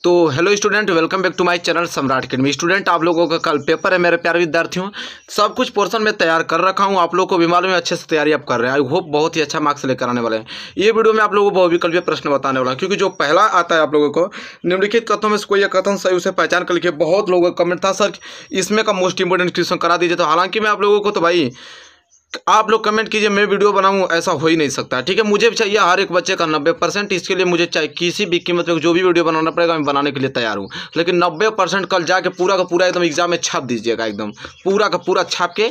तो hello student, welcome back to my channel Samrat Academy. Student, आप लोगों का कल पेपर है मेरे प्यारे विद्यार्थियों। सब कुछ पोर्शन में तैयार कर रखा हूं, आप लोगों को भी मालूम है अच्छे से तैयारी आप कर रहे हैं। आई होप बहुत ही अच्छा मार्क्स लेकर आने वाले हैं। ये वीडियो में आप लोगों को बहुविकल्पीय प्रश्न बताने वाला हूं, क्योंकि जो पहला आता है आप लोगों को निम्नलिखित कथनों में से कोई एक कथन सही उसे पहचान कर लिखिए। बहुत लोगों का कमेंट था सर इसमें का मोस्ट इंपोर्टेंट क्वेश्चन करा दीजिए, तो हालांकि मैं आप लोगों को तो भाई आप लोग कमेंट कीजिए, मैं वीडियो बनाऊं ऐसा हो ही नहीं सकता। ठीक है, मुझे भी चाहिए हर एक बच्चे का 90%। इसके लिए मुझे चाहिए किसी भी कीमत पे जो भी वीडियो बनाना पड़ेगा, मैं बनाने के लिए तैयार हूं। लेकिन 90% कल जाके पूरा का पूरा एकदम एग्जाम में छाप दीजिएगा, एकदम पूरा का पूरा छाप के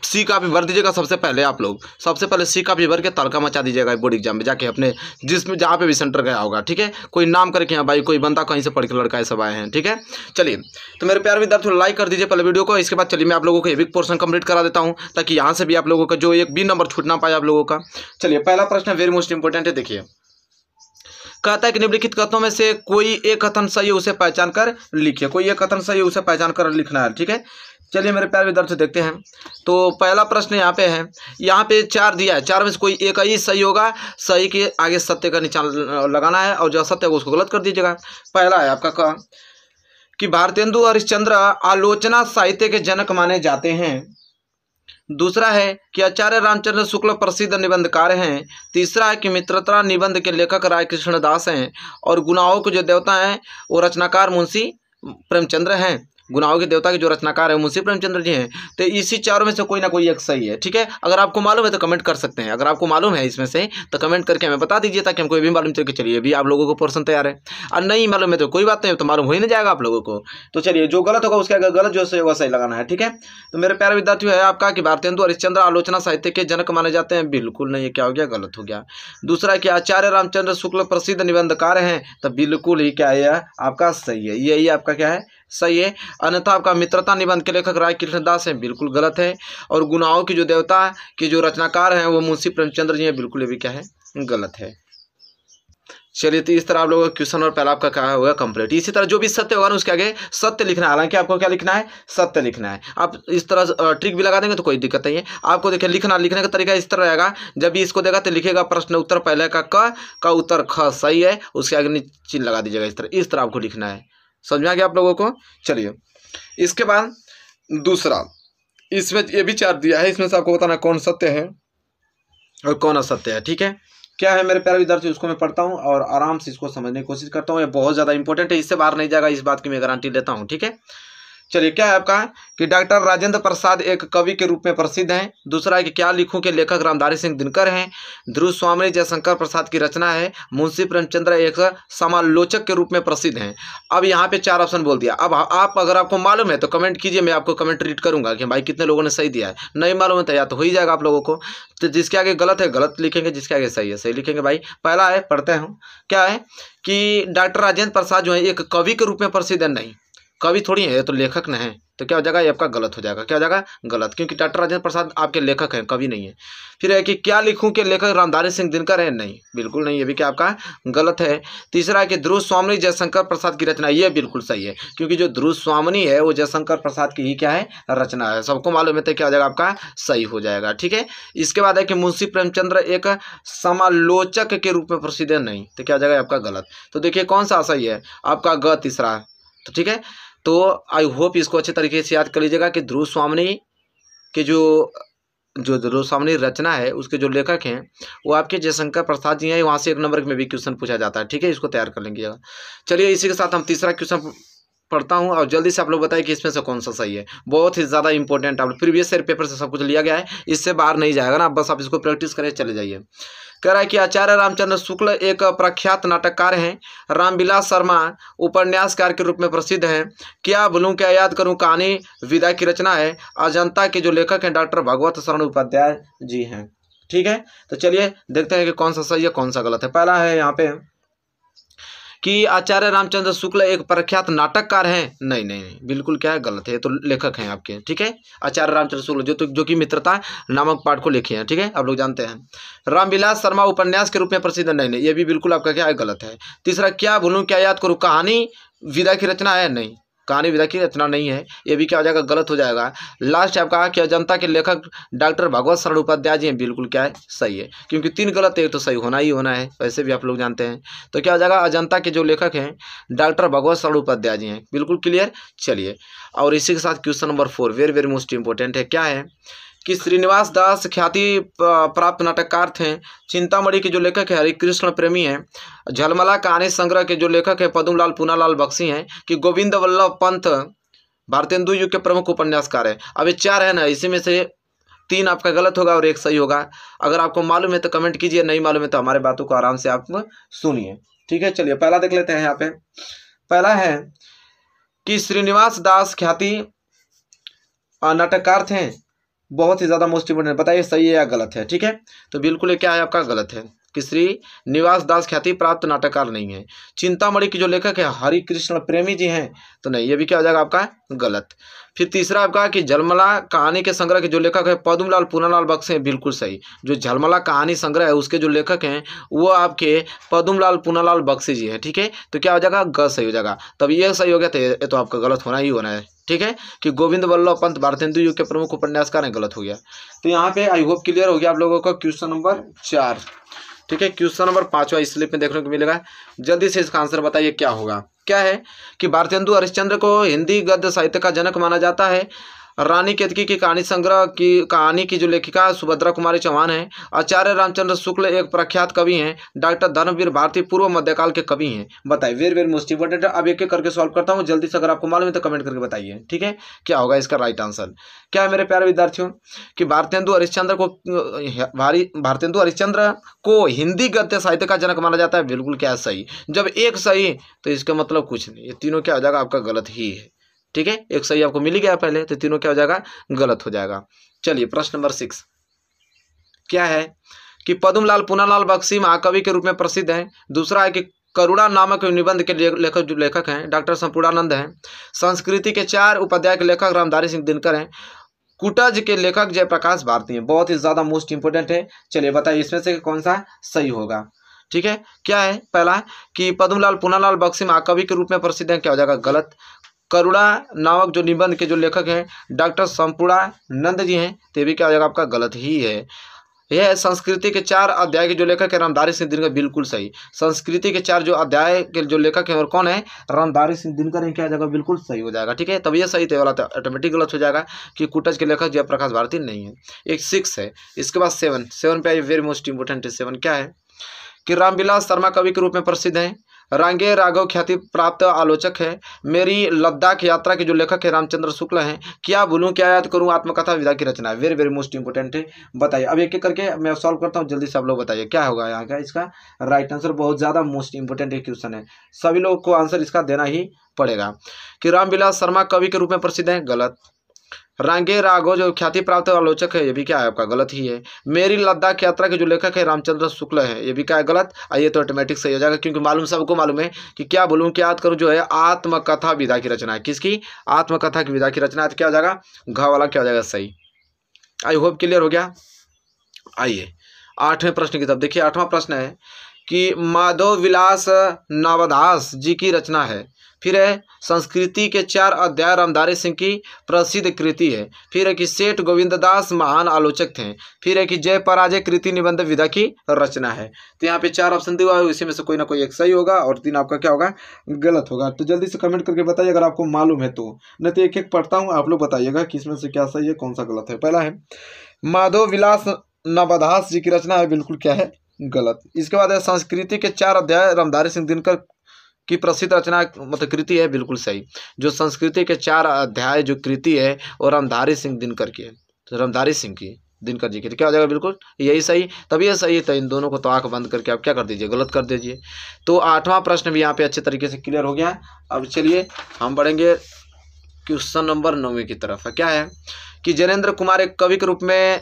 सी कापी भर दीजिएगा। सबसे पहले आप लोग सबसे पहले सी कापी भर के तड़का मचा दीजिएगा बोर्ड एग्जाम में जाके, अपने जिसमें जहाँ पे भी सेंटर गया होगा। ठीक है, कोई नाम करके यहाँ भाई कोई बंदा कहीं से पढ़ के लड़का सब आए हैं। ठीक है, चलिए तो मेरे प्यारे विद्यार्थियों लाइक कर दीजिए पहले वीडियो को। इसके बाद चलिए मैं आप लोगों को एक पोर्शन कंप्लीट करा देता हूँ, ताकि यहाँ से भी आप लोगों का जो एक भी नंबर छूट ना पाए आप लोगों का। चलिए पहला प्रश्न वेरी मोस्ट इंपोर्टेंट है, देखिए कहता है कि निम्नलिखित कथनों में से कोई एक कथन सही है उसे पहचान कर लिखिए। कोई एक कथन सही है उसे पहचान कर लिखना है। ठीक है, चलिए मेरे प्यारे विद्यार्थी देखते हैं। तो पहला प्रश्न यहाँ पे है, यहाँ पे 4 दिया है, 4 में से कोई एक ही सही होगा। सही के आगे सत्य का निशान लगाना है और जो असत्य है उसको गलत कर दीजिएगा। पहला है आपका क कि भारतेंदु हरिश्चंद्र आलोचना साहित्य के जनक माने जाते हैं। दूसरा है कि आचार्य रामचंद्र शुक्ल प्रसिद्ध निबंधकार हैं। तीसरा है कि मित्रता निबंध के लेखक राय कृष्ण दास हैं। और गुनाहों के जो देवता हैं वो रचनाकार मुंशी प्रेमचंद्र हैं। गुनाहों के देवता के जो रचनाकार है मुंशी प्रेमचंद्र जी हैं। तो इसी चारों में से कोई ना कोई एक सही है। ठीक है, अगर आपको मालूम है तो कमेंट कर सकते हैं। अगर आपको मालूम है इसमें से तो कमेंट करके हमें बता दीजिए, ताकि हमको भी मालूम चले कि चलिए अभी आप लोगों को पोर्शन तैयार है। और नहीं मालूम है तो कोई बात नहीं, तो मालूम हो ही नहीं जाएगा आप लोगों को। तो चलिए जो गलत होगा उसके अगर गलत जो सही होगा सही लगाना है। ठीक है, तो मेरे प्यारे विद्यार्थियों है आपका कि भारतेंदु हरिश्चंद्र आलोचना साहित्य के जनक माने जाते हैं। बिल्कुल नहीं, ये क्या हो गया, गलत हो गया। दूसरा कि आचार्य रामचंद्र शुक्ल प्रसिद्ध निबंधकार हैं, तो बिल्कुल ही क्या है आपका सही है, यही आपका क्या है सही है। अन्यथा आपका मित्रता निबंध के लेखक राय कृष्णदास हैं, बिल्कुल गलत है। और गुनाहों की जो देवता के जो रचनाकार हैं वो मुंशी प्रेमचंद्र जी हैं, बिल्कुल ये भी क्या है गलत है। चलिए तो इस तरह आप लोगों का क्वेश्चन और पहला आपका क्या होगा कंप्लीट। इसी तरह जो भी सत्य होगा ना उसके आगे सत्य लिखना है। हालांकि आपको क्या लिखना है, सत्य लिखना है। आप इस तरह ट्रिक भी लगा देंगे तो कोई दिक्कत नहीं है। आपको देखिए लिखने का तरीका इस तरह रहेगा, जब भी इसको देगा तो लिखेगा प्रश्न उत्तर पहले का उत्तर ख सही है, उसके आगे चिन्ह लगा दीजिएगा। इस तरह आपको लिखना है। समझ में आ गया आप लोगों को। चलिए इसके बाद दूसरा, इसमें ये भी 4 दिया है, इसमें से आपको बताना कौन सत्य है और कौन असत्य है। ठीक है, क्या है मेरे प्यारे विद्यार्थी उसको मैं पढ़ता हूँ और आराम से इसको समझने की कोशिश करता हूँ। ये बहुत ज़्यादा इंपॉर्टेंट है, इससे बाहर नहीं जाएगा, इस बात की मैं गारंटी देता हूँ। ठीक है, चलिए क्या है आपका कि डॉक्टर राजेंद्र प्रसाद एक कवि के रूप में प्रसिद्ध हैं। दूसरा है कि क्या लिखूं के लेखक रामधारी सिंह दिनकर हैं। ध्रुव स्वामी जयशंकर प्रसाद की रचना है। मुंशी प्रेमचंद्र एक समालोचक के रूप में प्रसिद्ध हैं। अब यहाँ पे 4 ऑप्शन बोल दिया। अब आप अगर आपको मालूम है तो कमेंट कीजिए, मैं आपको कमेंट रीड करूंगा कि भाई कितने लोगों ने सही दिया है। नहीं मालूम है तो या तो हो ही जाएगा आप लोगों को। तो जिसके आगे गलत है गलत लिखेंगे, जिसके आगे सही है सही लिखेंगे। भाई पहला है, पढ़ते हैं क्या है कि डॉक्टर राजेंद्र प्रसाद जो है एक कवि के रूप में प्रसिद्ध है। नहीं, कवि थोड़ी है, तो लेखक न है, तो क्या हो जाएगा ये आपका गलत हो जाएगा। क्या हो जाएगा गलत, क्योंकि डॉक्टर राजेंद्र प्रसाद आपके लेखक हैं, कवि नहीं है। फिर है कि क्या लिखूं के लेखक रामधारी सिंह दिनकर है। नहीं, बिल्कुल नहीं, ये भी क्या आपका गलत है। तीसरा है कि ध्रुव स्वामी जयशंकर प्रसाद की रचना, ये बिल्कुल सही है, क्योंकि जो ध्रुव स्वामी है वो जयशंकर प्रसाद की ही क्या है रचना है। सबको मालूम है तो क्या हो जाएगा आपका सही हो जाएगा। ठीक है, इसके बाद है कि मुंशी प्रेमचंद्र एक समालोचक के रूप में प्रसिद्ध है। नहीं, तो क्या हो जाएगा आपका गलत। तो देखिए कौन सा सही है आपका ग तीसरा। तो ठीक है, तो आई होप इसको अच्छे तरीके से याद कर लीजिएगा कि ध्रुव स्वामी के जो ध्रुव स्वामी रचना है उसके जो लेखक हैं वो आपके जयशंकर प्रसाद जी हैं। वहाँ से 1 नंबर में भी क्वेश्चन पूछा जाता है। ठीक है, इसको तैयार कर लेंगे। चलिए इसी के साथ हम तीसरा क्वेश्चन पढ़ता हूँ और जल्दी से आप लोग बताइए कि इसमें से कौन सा सही है। बहुत ही ज़्यादा इंपॉर्टेंट, आप प्रीवियस ईयर पेपर से सब कुछ लिया गया है, इससे बाहर नहीं जाएगा ना, बस आप इसको प्रैक्टिस करें चले जाइए। कह रहा है कि आचार्य रामचंद्र शुक्ल एक प्रख्यात नाटककार हैं। रामविलास शर्मा उपन्यासकार के रूप में प्रसिद्ध हैं। क्या भूलूं क्या याद करूं कहानी विदा की रचना है। अजंता के जो लेखक हैं डॉक्टर भगवत शरण उपाध्याय जी हैं। ठीक है, तो चलिए देखते हैं कि कौन सा सही है कौन सा गलत है। पहला है यहाँ पे कि आचार्य रामचंद्र शुक्ल एक प्रख्यात नाटककार हैं। नहीं नहीं नहीं, बिल्कुल क्या है गलत है, ये तो लेखक हैं आपके। ठीक है, आचार्य रामचंद्र शुक्ल जो कि मित्रता नामक पाठ को लिखे हैं। ठीक है, आप लोग जानते हैं। रामविलास शर्मा उपन्यास के रूप में प्रसिद्ध, नहीं नहीं, ये भी बिल्कुल आपका क्या है गलत है। तीसरा, क्या भूलूं क्या याद करूं कहानी विदा की रचना है। नहीं, कहानी विधा की रचना नहीं है, ये भी क्या हो जाएगा, गलत हो जाएगा। लास्ट है आपका कि अजंता के लेखक डॉक्टर भगवत शरण उपाध्याय जी हैं, बिल्कुल क्या है, सही है, क्योंकि 3 गलत है तो सही होना ही होना है, वैसे भी आप लोग जानते हैं। तो क्या हो जाएगा, अजंता के जो लेखक हैं डॉक्टर भगवत शरण उपाध्याय जी हैं, बिल्कुल क्लियर। चलिए, और इसी के साथ question number 4 very very most important है, क्या है कि श्रीनिवास दास ख्याति प्राप्त नाटककार थे। चिंतामणि के जो लेखक है हरिकृष्ण प्रेमी हैं। झलमला कहानी संग्रह के जो लेखक है पद्मलाल पूनालाल बख्शी हैं। कि गोविंद वल्लभ पंत भारतेंदु युग के प्रमुख उपन्यासकार है। अब ये 4 है ना, इसी में से 3 आपका गलत होगा और 1 सही होगा। अगर आपको मालूम है तो कमेंट कीजिए, नहीं मालूम है तो हमारे बातों को आराम से आप सुनिए, ठीक है। चलिए पहला देख लेते हैं। यहाँ पे पहला है कि श्रीनिवास दास ख्याति नाटककार थे, बहुत ही ज्यादा मोस्ट इंपोर्टेंट, बताइए सही है या गलत है, ठीक है। तो बिल्कुल ये क्या है आपका, गलत है कि श्रीनिवास दास ख्याति प्राप्त नाटककार नहीं है। चिंतामणि के जो लेखक है हरिकृष्ण प्रेमी जी हैं, तो नहीं, ये भी क्या हो जाएगा आपका, गलत। फिर तीसरा आपका कि झलमला कहानी के संग्रह के जो लेखक है पद्मलाल पूनालाल बख्शी हैं, बिल्कुल सही। जो झलमला कहानी संग्रह है उसके जो लेखक हैं वो आपके पद्मलाल पूनालाल बख्शी जी हैं, ठीक है। तो क्या हो जाएगा, ग सही हो जाएगा। तब ये सही हो गया, तो ये तो आपका गलत होना ही होना है, ठीक है। कि गोविंद वल्लभ पंत भारतेंदु युग के प्रमुख उपन्यासकार हैं, गलत हो गया। तो यहाँ पे आई होप क्लियर हो गया आप लोगों का क्वेश्चन नंबर 4, ठीक है। क्वेश्चन नंबर 5वां इस स्लिप में देखने को मिलेगा, जल्दी से इसका आंसर बताइए क्या होगा। क्या है कि भारतेंदु हरिश्चंद्र को हिंदी गद्य साहित्य का जनक माना जाता है। रानी केतकी की कहानी संग्रह की कहानी की जो लेखिका सुभद्रा कुमारी चौहान है। आचार्य रामचंद्र शुक्ल एक प्रख्यात कवि हैं। डॉक्टर धर्मवीर भारती पूर्व मध्यकाल के कवि हैं। बताइए, वेरी वेरी मोस्ट इंपोर्टेंट है। अब एक एक करके सॉल्व करता हूँ जल्दी से, अगर आपको मालूम है तो कमेंट करके बताइए, ठीक है। क्या होगा इसका राइट आंसर, क्या है मेरे प्यारे विद्यार्थियों कि भारतेंदु हरिश्चंद्र को हिंदी गद्य साहित्य का जनक माना जाता है, बिल्कुल क्या सही। जब एक सही तो इसका मतलब कुछ नहीं, ये तीनों क्या हो जाएगा आपका गलत ही है, ठीक है। एक सही आपको मिल गया पहले, तो तीनों क्या हो जाएगा, गलत हो जाएगा। चलिए प्रश्न नंबर 6 क्या है कि पद्मलाल पूनालाल बख्शी महाकवि के रूप में प्रसिद्ध हैं। दूसरा है कि करुणा नामक निबंध के लेखक हैं डॉक्टर संपूर्णानंद हैं। संस्कृति के 4 उपाध्याय के लेखक रामधारी सिंह दिनकर हैं। कुटज के लेखक जयप्रकाश भारती हैं। बहुत ही ज्यादा मोस्ट इंपोर्टेंट है। चलिए बताइए इसमें से कौन सा सही होगा, ठीक है। क्या है पहला कि पद्मलाल पूनालाल बख्शी महाकवि के रूप में प्रसिद्ध हैं, क्या हो जाएगा, गलत। करुणा नामक जो निबंध के जो लेखक हैं डॉक्टर संपूर्णानंद जी हैं, तो भी क्या हो जाएगा आपका, गलत ही है। यह संस्कृति के 4 अध्याय के जो लेखक है रामधारी सिंह दिनकर, बिल्कुल सही। संस्कृति के 4 जो अध्याय के जो लेखक हैं और कौन है, रामधारी सिंह दिनकर हैं, क्या हो जाएगा, बिल्कुल सही हो जाएगा, ठीक है। तब ये सही थे वाला तो ऑटोमेटिक गलत हो जाएगा कि कुटज के लेखक जयप्रकाश भारती नहीं है। एक 6 है। इसके बाद 7 पे वेरी मोस्ट इंपोर्टेंट है। 7 क्या है कि रामविलास शर्मा कवि के रूप में प्रसिद्ध हैं। रांगे राघव ख्याति प्राप्त आलोचक है। मेरी लद्दाख यात्रा के जो लेखक है रामचंद्र शुक्ल हैं। क्या भूलूं क्या याद करूं आत्मकथा विधा की रचना है, वेरी वेरी मोस्ट इंपोर्टेंट है। बताइए, अब एक एक करके मैं सॉल्व करता हूं, जल्दी से आप लोग बताइए क्या होगा यहाँ का इसका राइट आंसर। बहुत ज्यादा मोस्ट इंपोर्टेंट क्वेश्चन है, सभी लोग को आंसर इसका देना ही पड़ेगा। कि रामविलास शर्मा कवि के रूप में प्रसिद्ध है, गलत। रांगे राघव जो ख्याति प्राप्त आलोचक है, ये भी क्या है आपका, गलत ही है। मेरी लद्दाख यात्रा के जो लेखक है रामचंद्र शुक्ल है, ये भी क्या है, गलत। आइए तो ऑटोमेटिक सही हो जाएगा, क्योंकि मालूम सबको मालूम है कि क्या बोलूं क्या याद करूं जो है आत्मकथा विधा की रचना है। किसकी, आत्मकथा की विधा की रचना है, तो क्या हो जाएगा, घ वाला क्या हो जाएगा, सही। आई होप क्लियर हो गया। आइए 8वें प्रश्न की तरफ देखिए। 8वां प्रश्न है कि माधव विलास नवदास जी की रचना है। फिर है संस्कृति के 4 अध्याय रामधारी सिंह की प्रसिद्ध कृति है। फिर है कि सेठ गोविंददास महान आलोचक थे। फिर है कि जय पराजय कृति निबंध विधा की रचना है। तो यहाँ पे 4 ऑप्शन दिया हुआ है, इसी में से कोई ना कोई एक सही होगा और 3 आपका क्या होगा, गलत होगा। तो जल्दी से कमेंट करके बताइए अगर आपको मालूम है तो, नहीं तो एक एक पढ़ता हूँ, आप लोग बताइएगा कि इसमें से क्या सही है कौन सा गलत है। पहला है माधव विलास नवदास जी की रचना है, बिल्कुल क्या है, गलत। इसके बाद है संस्कृति के 4 अध्याय रामधारी सिंह दिनकर की प्रसिद्ध रचना मतलब कृति है, बिल्कुल सही। जो संस्कृति के 4 अध्याय जो कृति है और रामधारी सिंह दिनकर की है, तो रामधारी सिंह की दिनकर जी की, तो क्या हो जाएगा, बिल्कुल यही सही। तब ये सही है, तो इन दोनों को तो आंख बंद करके आप क्या कर दीजिए, गलत कर दीजिए। तो 8वां प्रश्न भी यहाँ पे अच्छे तरीके से क्लियर हो गया। अब चलिए हम बढ़ेंगे क्वेश्चन नंबर 9 की तरफ। क्या है कि जैनेन्द्र कुमार एक कवि के रूप में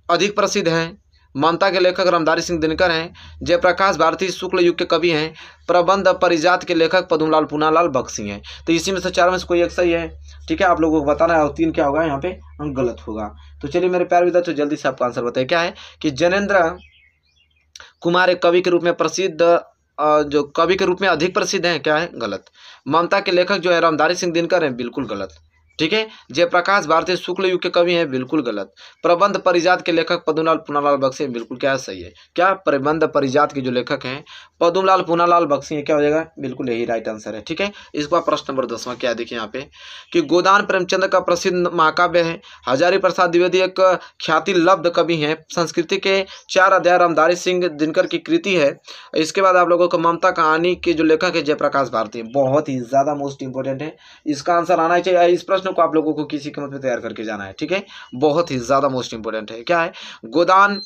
अधिक प्रसिद्ध हैं। ममता के लेखक रामधारी सिंह दिनकर हैं। जयप्रकाश भारती शुक्ल युग के कवि हैं। प्रबंध परिजात के लेखक पद्मलाल पूनालाल बख्शी हैं। तो इसी में से 4 में से कोई एक सही है, ठीक है। आप लोगों को बताना है और 3 क्या होगा यहाँ पे गलत होगा। तो चलिए मेरे प्यारे विद्यार्थियों जल्दी से आपका आंसर बताइए। क्या है कि जैनेन्द्र कुमार एक कवि के रूप में प्रसिद्ध जो कवि के रूप में अधिक प्रसिद्ध हैं, क्या है, गलत। ममता के लेखक जो है रामधारी सिंह दिनकर हैं, बिल्कुल गलत। ठीक है। जयप्रकाश भारतीय शुक्ल युग के कवि हैं, बिल्कुल गलत। प्रबंध परिजात के लेखक पद्मलाल पूनालाल बख्शी हैं, बिल्कुल क्या सही है। क्या प्रबंध परिजात के जो लेखक हैं पद्मलाल पूनालाल बख्शी हैं, क्या हो जाएगा, बिल्कुल यही राइट आंसर है। ठीक है। इसके बाद प्रश्न नंबर 10वां क्या देखिए यहाँ पे कि गोदान प्रेमचंद का प्रसिद्ध महाकाव्य है। हजारी प्रसाद द्विवेदी एक ख्याति लब्ध कवि हैं। संस्कृति के 4 अध्याय रामधारी सिंह दिनकर की कृति है। इसके बाद आप लोगों को ममता कहानी के जो लेखक है जयप्रकाश भारती, बहुत ही ज्यादा मोस्ट इंपोर्टेंट है, इसका आंसर आना चाहिए। इस प्रश्न को आप लोगों को किसी कीमत में तैयार करके जाना है। ठीक है। बहुत ही ज्यादा मोस्ट इंपोर्टेंट है। क्या है, गोदान